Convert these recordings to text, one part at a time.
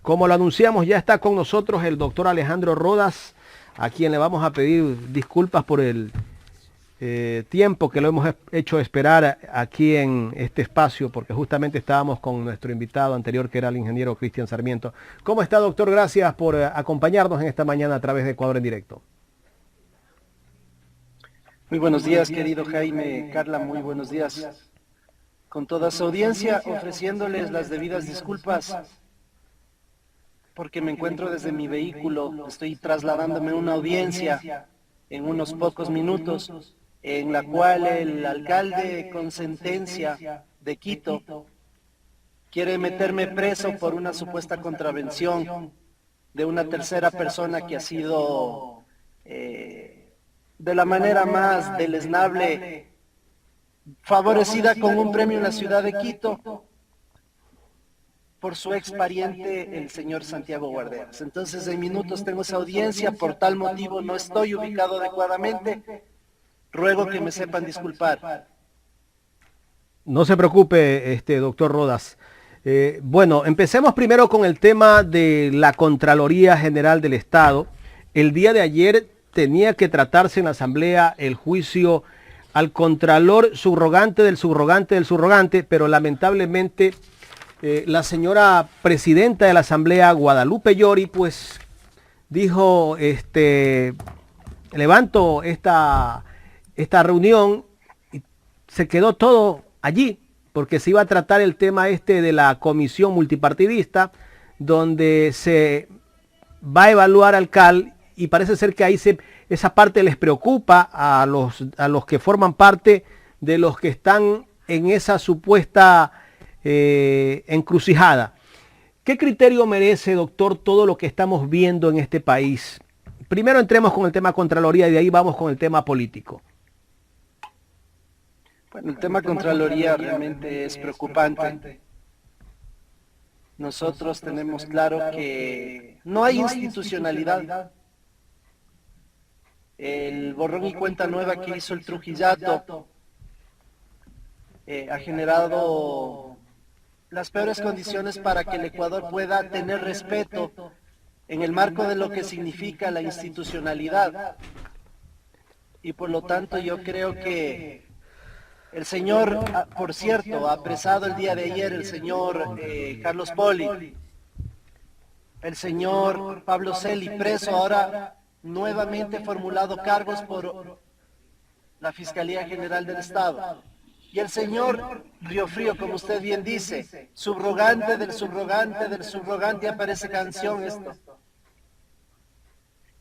Como lo anunciamos, ya está con nosotros el doctor Alejandro Rodas, a quien le vamos a pedir disculpas por el tiempo que lo hemos hecho esperar aquí en este espacio, porque justamente estábamos con nuestro invitado anterior, que era el ingeniero Cristian Sarmiento. ¿Cómo está, doctor? Gracias por acompañarnos en esta mañana a través de Ecuador en Directo. Muy buenos días, querido Jaime, Carla, muy buenos días. Con toda su audiencia, ofreciéndoles las debidas disculpas, porque me encuentro desde mi vehículo, estoy trasladándome a una audiencia en unos pocos minutos, en la cual el alcalde con sentencia de Quito quiere meterme preso por una supuesta contravención de una tercera persona que ha sido de la manera más deleznable favorecida con un premio en la ciudad de Quito por su ex pariente, el señor Santiago Guarderas. Entonces, en minutos tengo esa audiencia, por tal motivo no estoy ubicado adecuadamente. Ruego que me sepan disculpar. No se preocupe, doctor Rodas. Bueno, empecemos primero con el tema de la Contraloría General del Estado. El día de ayer tenía que tratarse en la Asamblea el juicio al Contralor subrogante del subrogante del subrogante, pero lamentablemente la señora presidenta de la Asamblea, Guadalupe Llori, pues dijo, levanto esta reunión, y se quedó todo allí, porque se iba a tratar el tema de la comisión multipartidista, donde se va a evaluar al CAL, y parece ser que ahí esa parte les preocupa a los que forman parte de los que están en esa supuesta encrucijada. ¿Qué criterio merece, doctor, todo lo que estamos viendo en este país? Primero entremos con el tema Contraloría y de ahí vamos con el tema político. Bueno, el tema Contraloría realmente es preocupante. Nosotros tenemos claro que no hay institucionalidad. El borrón y cuenta nueva que hizo el Trujillato ha generado las peores condiciones para que el Ecuador pueda tener respeto en el marco de lo que significa la institucionalidad. Y por lo tanto yo creo que el señor, por cierto, apresado el día de ayer, el señor Carlos Poli, el señor Pablo Celi, preso ahora, nuevamente formulado cargos por la Fiscalía General del Estado. Y el señor Riofrío, como usted bien dice, subrogante del subrogante del subrogante, aparece canción esto.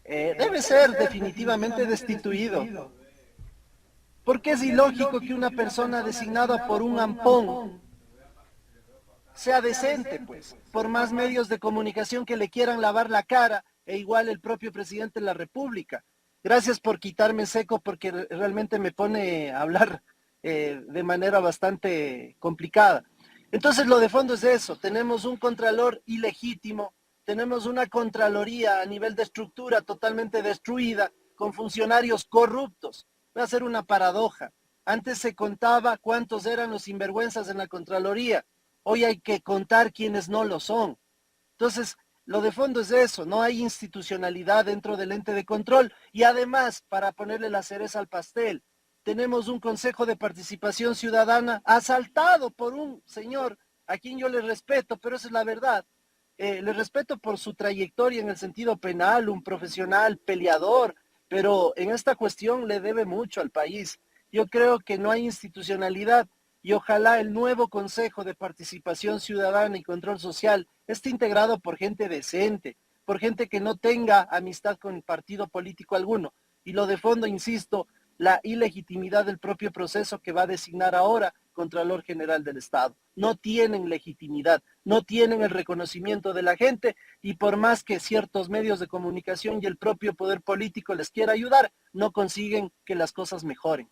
Debe ser definitivamente destituido. Porque es ilógico que una persona designada por un ampón sea decente, pues, por más medios de comunicación que le quieran lavar la cara, e igual el propio presidente de la República. Gracias por quitarme seco, porque realmente me pone a hablar de manera bastante complicada. Entonces lo de fondo es eso, tenemos un contralor ilegítimo, tenemos una contraloría a nivel de estructura totalmente destruida, con funcionarios corruptos. Va a ser una paradoja. Antes se contaba cuántos eran los sinvergüenzas en la Contraloría, hoy hay que contar quiénes no lo son. Entonces, lo de fondo es eso, no hay institucionalidad dentro del ente de control y además, para ponerle la cereza al pastel, tenemos un Consejo de Participación Ciudadana asaltado por un señor a quien yo le respeto, pero esa es la verdad. Le respeto por su trayectoria en el sentido penal, un profesional, peleador, pero en esta cuestión le debe mucho al país. Yo creo que no hay institucionalidad y ojalá el nuevo Consejo de Participación Ciudadana y Control Social esté integrado por gente decente, por gente que no tenga amistad con partido político alguno. Y lo de fondo, insisto, la ilegitimidad del propio proceso que va a designar ahora Contralor General del Estado. No tienen legitimidad, no tienen el reconocimiento de la gente y por más que ciertos medios de comunicación y el propio poder político les quiera ayudar, no consiguen que las cosas mejoren.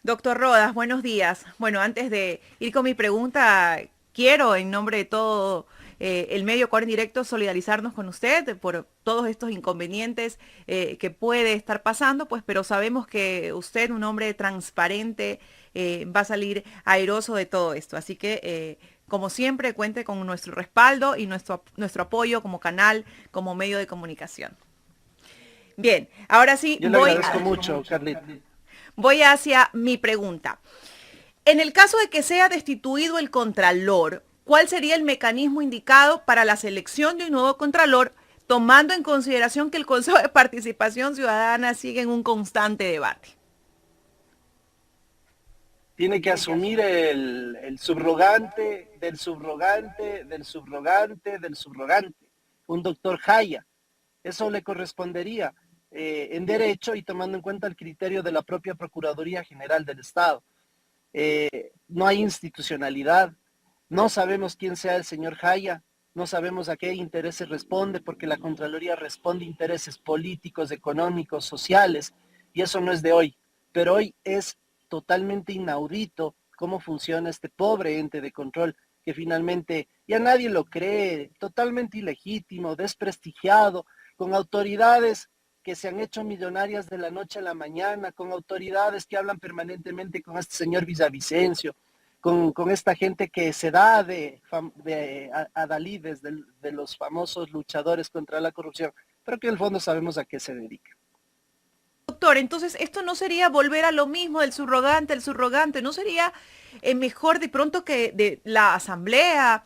Doctor Rodas, buenos días. Bueno, antes de ir con mi pregunta, quiero en nombre de todo el medio Ecuador en Directo solidarizarnos con usted por todos estos inconvenientes que puede estar pasando, pues, pero sabemos que usted, un hombre transparente, va a salir airoso de todo esto. Así que, como siempre, cuente con nuestro respaldo y nuestro apoyo como canal, como medio de comunicación. Bien, ahora sí Yo le agradezco mucho, Carlita. voy hacia mi pregunta. En el caso de que sea destituido el contralor, ¿cuál sería el mecanismo indicado para la selección de un nuevo contralor, tomando en consideración que el Consejo de Participación Ciudadana sigue en un constante debate? Tiene que asumir el subrogante del subrogante del subrogante del subrogante, un doctor Jaya. Eso le correspondería en derecho y tomando en cuenta el criterio de la propia Procuraduría General del Estado. No hay institucionalidad, no sabemos quién sea el señor Jaya, no sabemos a qué intereses responde, porque la Contraloría responde a intereses políticos, económicos, sociales, y eso no es de hoy. Pero hoy es totalmente inaudito cómo funciona este pobre ente de control, que finalmente ya nadie lo cree, totalmente ilegítimo, desprestigiado, con autoridades que se han hecho millonarias de la noche a la mañana, con autoridades que hablan permanentemente con este señor Villavicencio, con esta gente que se da de adalides de los famosos luchadores contra la corrupción, pero que en el fondo sabemos a qué se dedica. Doctor, entonces esto no sería volver a lo mismo del subrogante, el subrogante, ¿no sería mejor de pronto que de la Asamblea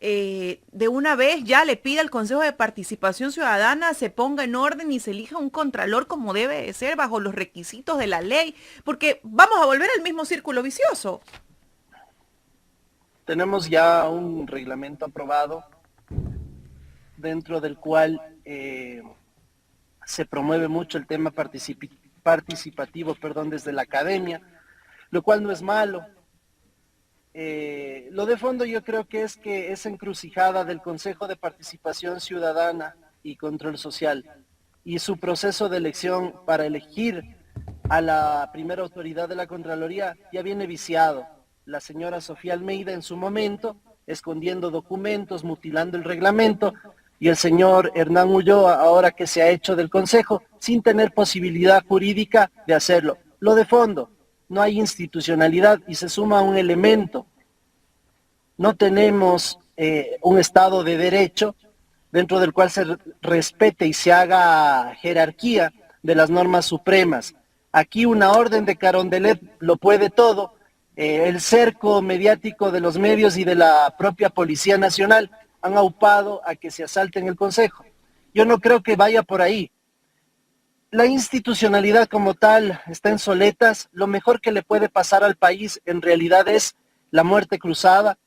de una vez ya le pida al Consejo de Participación Ciudadana se ponga en orden y se elija un contralor como debe de ser bajo los requisitos de la ley? Porque vamos a volver al mismo círculo vicioso. Tenemos ya un reglamento aprobado dentro del cual se promueve mucho el tema participativo, desde la academia, lo cual no es malo. Lo de fondo yo creo que esa encrucijada del Consejo de Participación Ciudadana y Control Social y su proceso de elección para elegir a la primera autoridad de la Contraloría ya viene viciado. La señora Sofía Almeida en su momento, escondiendo documentos, mutilando el reglamento, y el señor Hernán Ulloa, ahora que se ha hecho del Consejo, sin tener posibilidad jurídica de hacerlo. Lo de fondo, no hay institucionalidad y se suma un elemento. No tenemos un Estado de Derecho dentro del cual se respete y se haga jerarquía de las normas supremas. Aquí una orden de Carondelet lo puede todo. El cerco mediático de los medios y de la propia Policía Nacional han aupado a que se asalten el Consejo. Yo no creo que vaya por ahí. La institucionalidad como tal está en soletas. Lo mejor que le puede pasar al país en realidad es la muerte cruzada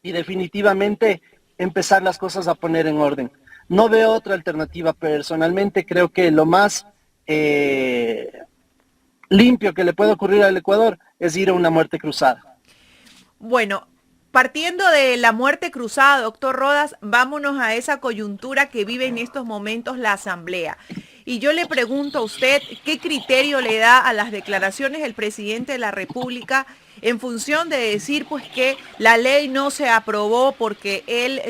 y definitivamente empezar las cosas a poner en orden. No veo otra alternativa. Personalmente creo que lo más limpio que le puede ocurrir al Ecuador es ir a una muerte cruzada. Bueno, partiendo de la muerte cruzada, doctor Rodas, vámonos a esa coyuntura que vive en estos momentos la Asamblea. Y yo le pregunto a usted, ¿qué criterio le da a las declaraciones del presidente de la República en función de decir pues que la ley no se aprobó porque él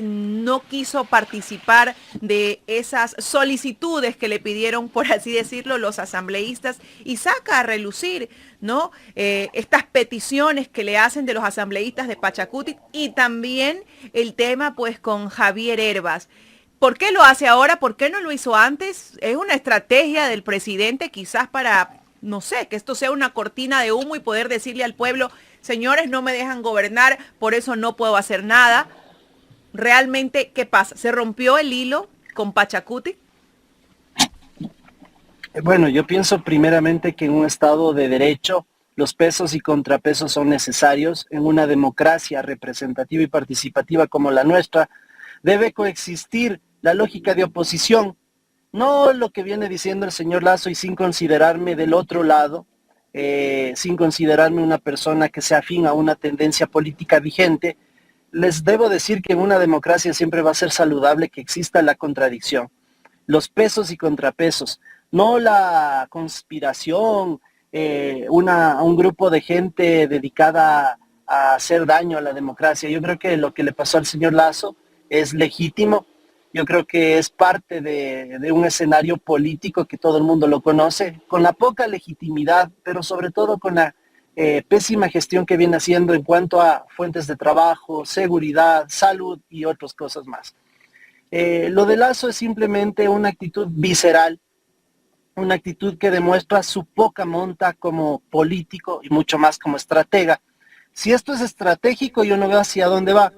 no quiso participar de esas solicitudes que le pidieron, por así decirlo, los asambleístas, y saca a relucir, ¿no? Estas peticiones que le hacen de los asambleístas de Pachacutic y también el tema pues con Javier Hervas? ¿Por qué lo hace ahora? ¿Por qué no lo hizo antes? ¿Es una estrategia del presidente quizás para, no sé, que esto sea una cortina de humo y poder decirle al pueblo, señores, no me dejan gobernar, por eso no puedo hacer nada? ¿Realmente qué pasa? ¿Se rompió el hilo con Pachacutic? Bueno, yo pienso primeramente que en un Estado de Derecho los pesos y contrapesos son necesarios. En una democracia representativa y participativa como la nuestra, debe coexistir la lógica de oposición, no lo que viene diciendo el señor Lasso y sin considerarme del otro lado, sin considerarme una persona que sea afín a una tendencia política vigente. Les debo decir que en una democracia siempre va a ser saludable que exista la contradicción, los pesos y contrapesos, no la conspiración, un grupo de gente dedicada a hacer daño a la democracia. Yo creo que lo que le pasó al señor Lasso es legítimo. Yo creo que es parte de un escenario político que todo el mundo lo conoce, con la poca legitimidad, pero sobre todo con la pésima gestión que viene haciendo en cuanto a fuentes de trabajo, seguridad, salud y otras cosas más. Lo de Lasso es simplemente una actitud visceral, una actitud que demuestra su poca monta como político y mucho más como estratega. Si esto es estratégico, yo no veo hacia dónde va,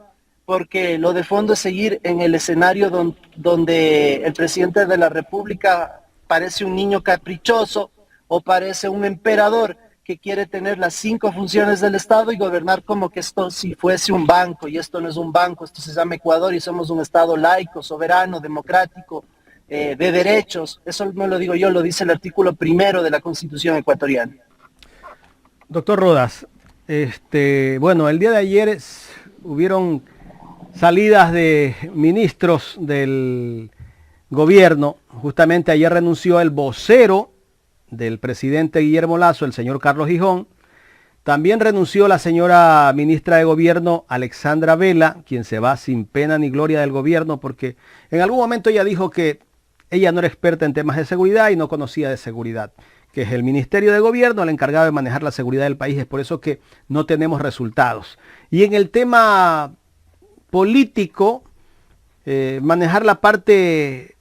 porque lo de fondo es seguir en el escenario donde el presidente de la República parece un niño caprichoso o parece un emperador que quiere tener las 5 funciones del Estado y gobernar como que esto si fuese un banco, y esto no es un banco, esto se llama Ecuador y somos un Estado laico, soberano, democrático, de derechos. Eso no lo digo yo, lo dice el artículo 1 de la Constitución ecuatoriana. Doctor Rodas, bueno, el día de ayer hubieron salidas de ministros del gobierno. Justamente ayer renunció el vocero del presidente Guillermo Lasso, el señor Carlos Gijón. También renunció la señora ministra de Gobierno, Alexandra Vela, quien se va sin pena ni gloria del gobierno, porque en algún momento ella dijo que ella no era experta en temas de seguridad y no conocía de seguridad, que es el Ministerio de Gobierno el encargado de manejar la seguridad del país. Es por eso que no tenemos resultados. Y en el tema político, manejar la parte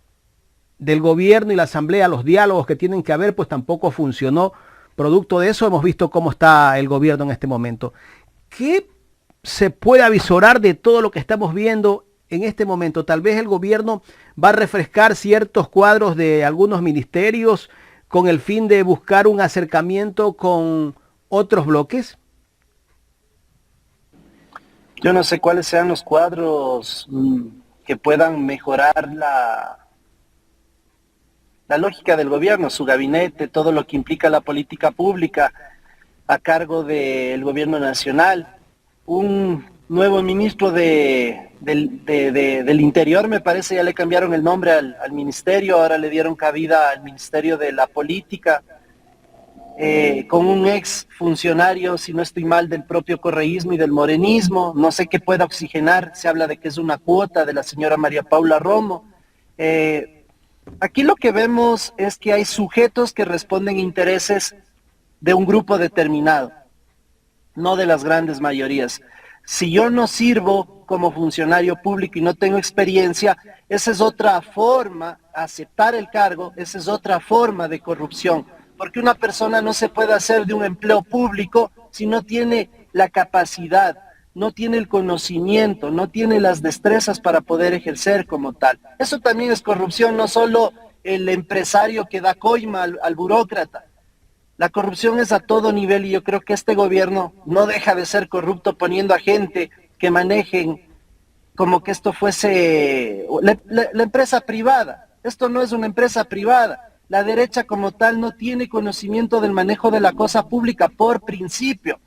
del gobierno y la asamblea, los diálogos que tienen que haber, pues tampoco funcionó. Producto de eso hemos visto cómo está el gobierno en este momento. ¿Qué se puede avisorar de todo lo que estamos viendo en este momento? Tal vez el gobierno va a refrescar ciertos cuadros de algunos ministerios con el fin de buscar un acercamiento con otros bloques. Yo no sé cuáles sean los cuadros que puedan mejorar la lógica del gobierno, su gabinete, todo lo que implica la política pública a cargo del gobierno nacional. Un nuevo ministro del Interior, me parece, ya le cambiaron el nombre al ministerio, ahora le dieron cabida al Ministerio de la Política, con un ex funcionario, si no estoy mal, del propio correísmo y del morenismo. No sé qué pueda oxigenar, se habla de que es una cuota de la señora María Paula Romo. Aquí lo que vemos es que hay sujetos que responden a intereses de un grupo determinado, no de las grandes mayorías. Si yo no sirvo como funcionario público y no tengo experiencia, esa es otra forma, aceptar el cargo, esa es otra forma de corrupción, porque una persona no se puede hacer de un empleo público si no tiene la capacidad, no tiene el conocimiento, no tiene las destrezas para poder ejercer como tal. Eso también es corrupción, no solo el empresario que da coima al burócrata. La corrupción es a todo nivel y yo creo que este gobierno no deja de ser corrupto poniendo a gente que manejen como que esto fuese la empresa privada. Esto no es una empresa privada. La derecha como tal no tiene conocimiento del manejo de la cosa pública por principio.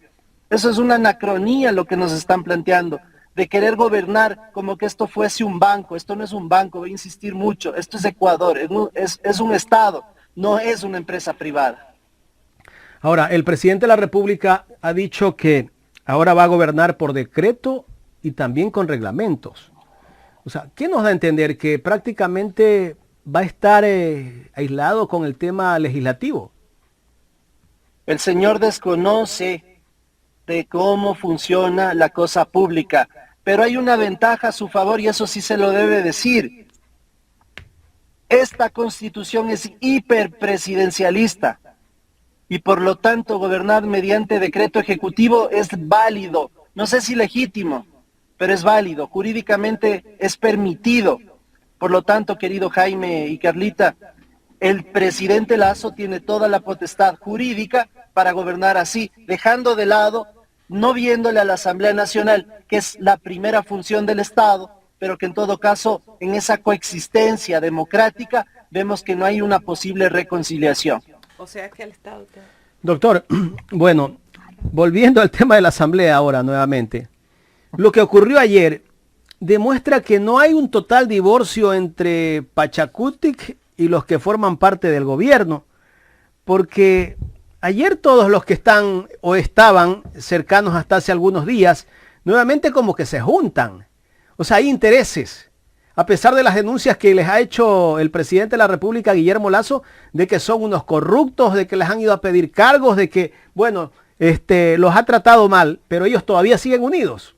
Eso es una anacronía lo que nos están planteando, de querer gobernar como que esto fuese un banco. Esto no es un banco, voy a insistir mucho. Esto es Ecuador, es un Estado, no es una empresa privada. Ahora, el presidente de la República ha dicho que ahora va a gobernar por decreto y también con reglamentos. O sea, ¿qué nos da a entender? Que prácticamente va a estar aislado con el tema legislativo. El señor desconoce de cómo funciona la cosa pública, pero hay una ventaja a su favor y eso sí se lo debe decir. Esta constitución es hiperpresidencialista y por lo tanto gobernar mediante decreto ejecutivo es válido. No sé si legítimo, pero es válido, jurídicamente es permitido. Por lo tanto, querido Jaime y Carlita, el presidente Lasso tiene toda la potestad jurídica para gobernar así, dejando de lado, no viéndole a la Asamblea Nacional, que es la primera función del Estado, pero que en todo caso, en esa coexistencia democrática, vemos que no hay una posible reconciliación. O sea que el Estado... Doctor, bueno, volviendo al tema de la Asamblea ahora nuevamente, lo que ocurrió ayer demuestra que no hay un total divorcio entre Pachacutic y los que forman parte del gobierno, porque ayer todos los que están o estaban cercanos hasta hace algunos días, nuevamente como que se juntan. O sea, hay intereses, a pesar de las denuncias que les ha hecho el presidente de la República, Guillermo Lasso, de que son unos corruptos, de que les han ido a pedir cargos, de que, bueno, los ha tratado mal, pero ellos todavía siguen unidos.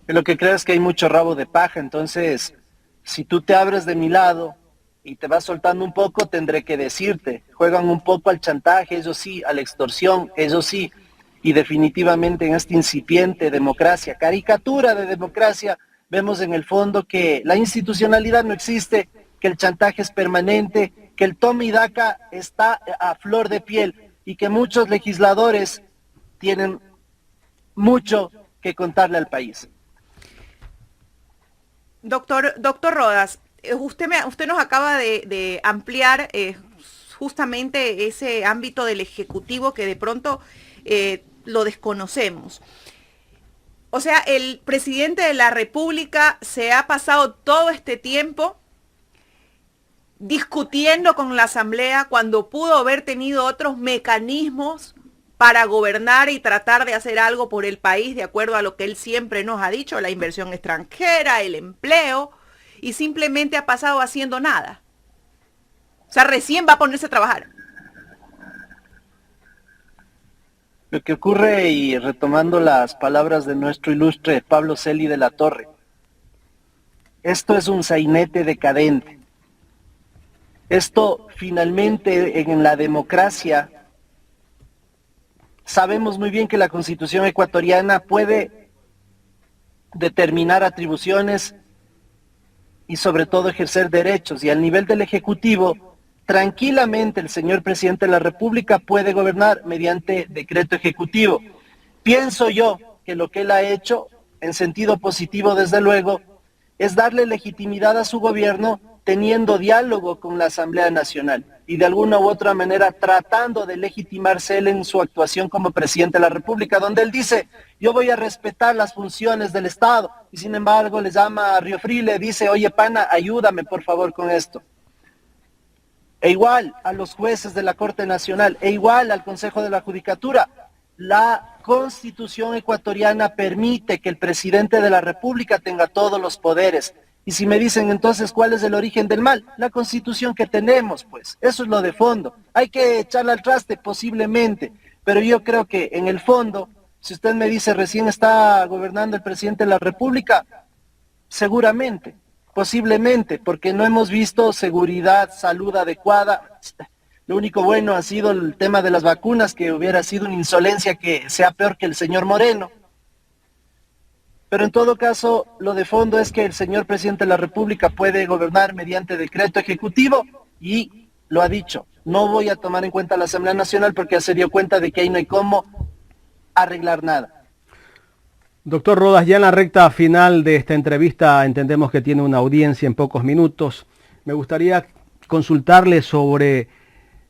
Lo que creo es que hay mucho rabo de paja, entonces, si tú te abres de mi lado y te vas soltando un poco, tendré que decirte, juegan un poco al chantaje, eso sí, a la extorsión, eso sí, y definitivamente en esta incipiente democracia, caricatura de democracia, vemos en el fondo que la institucionalidad no existe, que el chantaje es permanente, que el toma y daca está a flor de piel y que muchos legisladores tienen mucho que contarle al país. Doctor Rodas, usted nos acaba de ampliar justamente ese ámbito del Ejecutivo que de pronto lo desconocemos. O sea, el presidente de la República se ha pasado todo este tiempo discutiendo con la Asamblea cuando pudo haber tenido otros mecanismos para gobernar y tratar de hacer algo por el país, de acuerdo a lo que él siempre nos ha dicho, la inversión extranjera, el empleo, y simplemente ha pasado haciendo nada. O sea, recién va a ponerse a trabajar. Lo que ocurre, y retomando las palabras de nuestro ilustre Pablo Celi de la Torre, esto es un sainete decadente. Esto finalmente en la democracia, sabemos muy bien que la Constitución ecuatoriana puede determinar atribuciones y sobre todo ejercer derechos, y al nivel del Ejecutivo, tranquilamente el señor presidente de la República puede gobernar mediante decreto ejecutivo. Pienso yo que lo que él ha hecho, en sentido positivo desde luego, es darle legitimidad a su gobierno teniendo diálogo con la Asamblea Nacional y de alguna u otra manera tratando de legitimarse él en su actuación como presidente de la República, donde él dice, yo voy a respetar las funciones del Estado, y sin embargo le llama a Riofri, le dice, oye pana, ayúdame por favor con esto. E igual a los jueces de la Corte Nacional, e igual al Consejo de la Judicatura. La Constitución ecuatoriana permite que el presidente de la República tenga todos los poderes. Y si me dicen entonces cuál es el origen del mal, la Constitución que tenemos, pues, eso es lo de fondo. Hay que echarle al traste posiblemente, pero yo creo que en el fondo, si usted me dice recién está gobernando el presidente de la República, seguramente, posiblemente, porque no hemos visto seguridad, salud adecuada. Lo único bueno ha sido el tema de las vacunas, que hubiera sido una insolencia que sea peor que el señor Moreno. Pero en todo caso, lo de fondo es que el señor presidente de la República puede gobernar mediante decreto ejecutivo y lo ha dicho. No voy a tomar en cuenta la Asamblea Nacional porque ya se dio cuenta de que ahí no hay cómo arreglar nada. Doctor Rodas, ya en la recta final de esta entrevista entendemos que tiene una audiencia en pocos minutos. Me gustaría consultarle sobre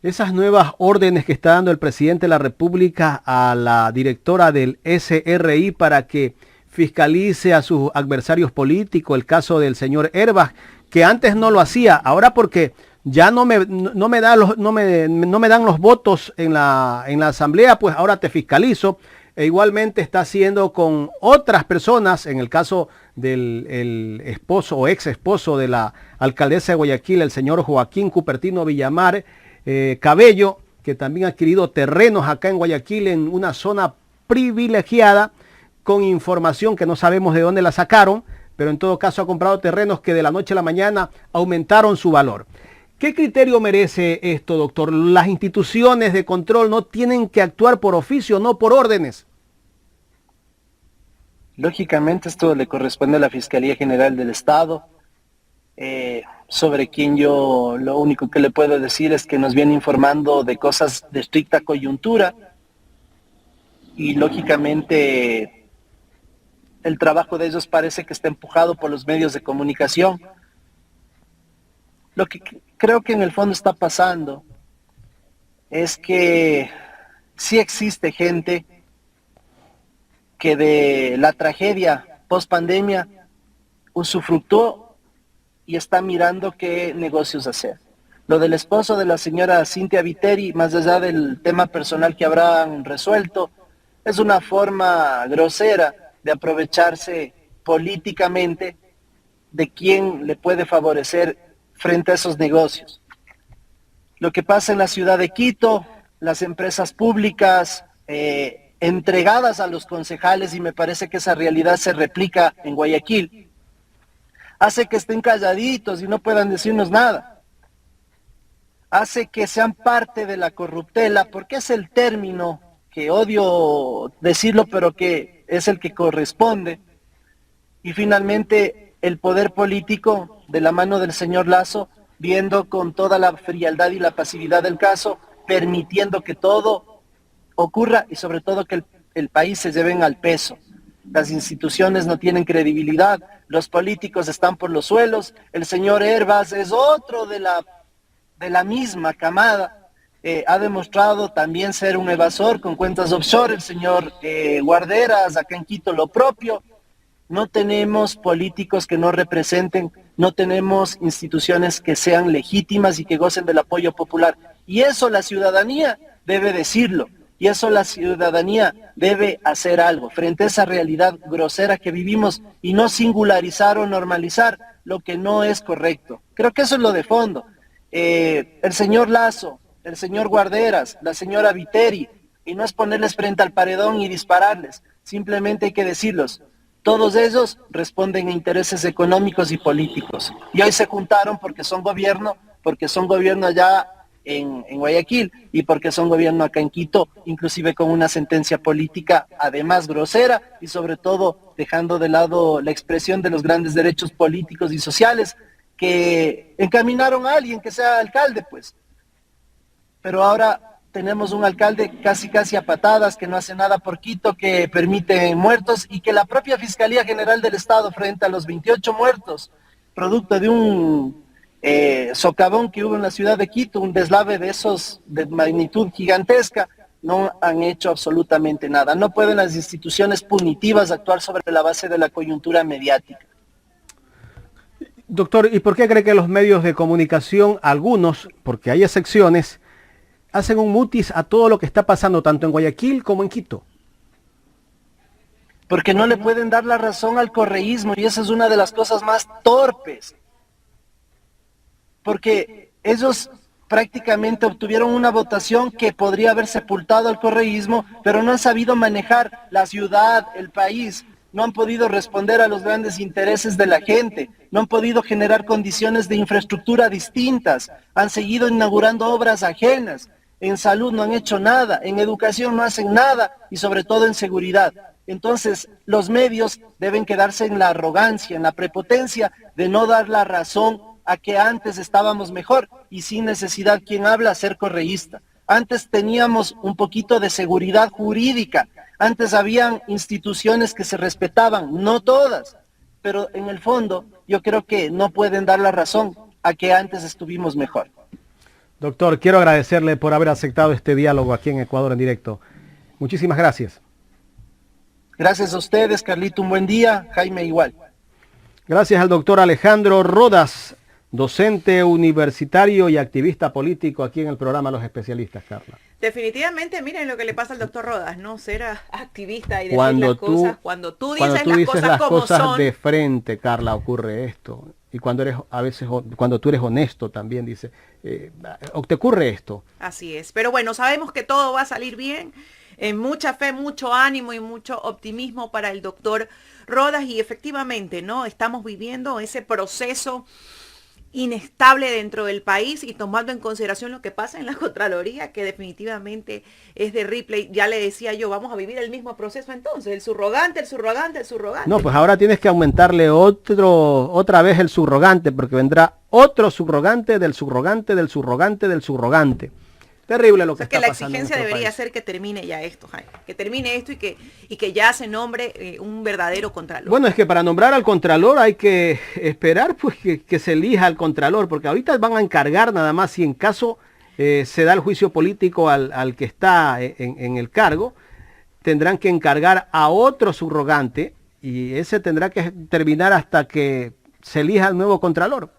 esas nuevas órdenes que está dando el presidente de la República a la directora del SRI para que fiscalice a sus adversarios políticos, el caso del señor Herbach, que antes no lo hacía, ahora porque ya no me dan los votos en la asamblea, pues ahora te fiscalizo. E igualmente está haciendo con otras personas, en el caso del esposo o ex esposo de la alcaldesa de Guayaquil, el señor Joaquín Cupertino Villamar Cabello, que también ha adquirido terrenos acá en Guayaquil en una zona privilegiada, con información que no sabemos de dónde la sacaron, pero en todo caso ha comprado terrenos que de la noche a la mañana aumentaron su valor. ¿Qué criterio merece esto, doctor? Las instituciones de control no tienen que actuar por oficio, no por órdenes. Lógicamente esto le corresponde a la Fiscalía General del Estado, sobre quien yo lo único que le puedo decir es que nos viene informando de cosas de estricta coyuntura y lógicamente el trabajo de ellos parece que está empujado por los medios de comunicación. Lo que creo que en el fondo está pasando es que sí existe gente que de la tragedia post pandemia usufructuó y está mirando qué negocios hacer. Lo del esposo de la señora Cintia Viteri, más allá del tema personal que habrán resuelto, es una forma grosera de aprovecharse políticamente de quien le puede favorecer frente a esos negocios. Lo que pasa en la ciudad de Quito las empresas públicas entregadas a los concejales, y me parece que esa realidad se replica en Guayaquil, hace que estén calladitos y no puedan decirnos nada. Hace que sean parte de la corruptela, porque es el término que odio decirlo, pero que es el que corresponde. Y finalmente el poder político, de la mano del señor Lasso, viendo con toda la frialdad y la pasividad del caso, permitiendo que todo ocurra y sobre todo que el país se lleven al peso. Las instituciones no tienen credibilidad, los políticos están por los suelos, el señor Hervas es otro de la misma camada, ha demostrado también ser un evasor con cuentas offshore, el señor Guarderas, acá en Quito lo propio. No tenemos políticos que nos representen, no tenemos instituciones que sean legítimas y que gocen del apoyo popular. Y eso la ciudadanía debe decirlo, y eso la ciudadanía debe hacer algo frente a esa realidad grosera que vivimos y no singularizar o normalizar lo que no es correcto. Creo que eso es lo de fondo. El señor Lasso, el señor Guarderas, la señora Viteri, y no es ponerles frente al paredón y dispararles, simplemente hay que decirlos. Todos ellos responden a intereses económicos y políticos. Y hoy se juntaron porque son gobierno allá en Guayaquil y porque son gobierno acá en Quito, inclusive con una sentencia política además grosera y sobre todo dejando de lado la expresión de los grandes derechos políticos y sociales que encaminaron a alguien que sea alcalde, pues. Pero ahora tenemos un alcalde casi a patadas, que no hace nada por Quito, que permite muertos, y que la propia Fiscalía General del Estado, frente a los 28 muertos, producto de un socavón que hubo en la ciudad de Quito, un deslave de esos de magnitud gigantesca, no han hecho absolutamente nada. No pueden las instituciones punitivas actuar sobre la base de la coyuntura mediática. Doctor, ¿y por qué cree que los medios de comunicación, algunos, porque hay excepciones, hacen un mutis a todo lo que está pasando tanto en Guayaquil como en Quito? Porque no le pueden dar la razón al correísmo, y esa es una de las cosas más torpes. Porque ellos prácticamente obtuvieron una votación que podría haber sepultado al correísmo, pero no han sabido manejar la ciudad, el país, no han podido responder a los grandes intereses de la gente, no han podido generar condiciones de infraestructura distintas, han seguido inaugurando obras ajenas. En salud no han hecho nada, en educación no hacen nada y sobre todo en seguridad. Entonces los medios deben quedarse en la arrogancia, en la prepotencia de no dar la razón a que antes estábamos mejor y sin necesidad, quien habla, ser correísta. Antes teníamos un poquito de seguridad jurídica, antes habían instituciones que se respetaban, no todas, pero en el fondo yo creo que no pueden dar la razón a que antes estuvimos mejor. Doctor, quiero agradecerle por haber aceptado este diálogo aquí en Ecuador en Directo. Muchísimas gracias. Gracias a ustedes, Carlito, un buen día. Jaime, igual. Gracias al doctor Alejandro Rodas, docente universitario y activista político aquí en el programa Los Especialistas, Carla. Definitivamente, miren lo que le pasa al doctor Rodas, ¿no? Ser activista y decir cuando tú dices las cosas como son. De frente, Carla, ocurre esto. Y cuando cuando tú eres honesto también, dice, te ocurre esto. Así es. Pero bueno, sabemos que todo va a salir bien. Mucha fe, mucho ánimo y mucho optimismo para el doctor Rodas. Y efectivamente, ¿no? Estamos viviendo ese proceso inestable dentro del país y tomando en consideración lo que pasa en la Contraloría, que definitivamente es de Ripley. Ya le decía yo, vamos a vivir el mismo proceso entonces, el subrogante. No, pues ahora tienes que aumentarle otra vez el subrogante, porque vendrá otro subrogante del subrogante del subrogante del subrogante. Terrible lo que está pasando. Que la exigencia debería ser que termine ya esto, Jaime. Que termine esto y que ya se nombre un verdadero contralor. Bueno, es que para nombrar al contralor hay que esperar pues que se elija al contralor, porque ahorita van a encargar nada más si en caso se da el juicio político al que está en el cargo, tendrán que encargar a otro subrogante y ese tendrá que terminar hasta que se elija el nuevo contralor.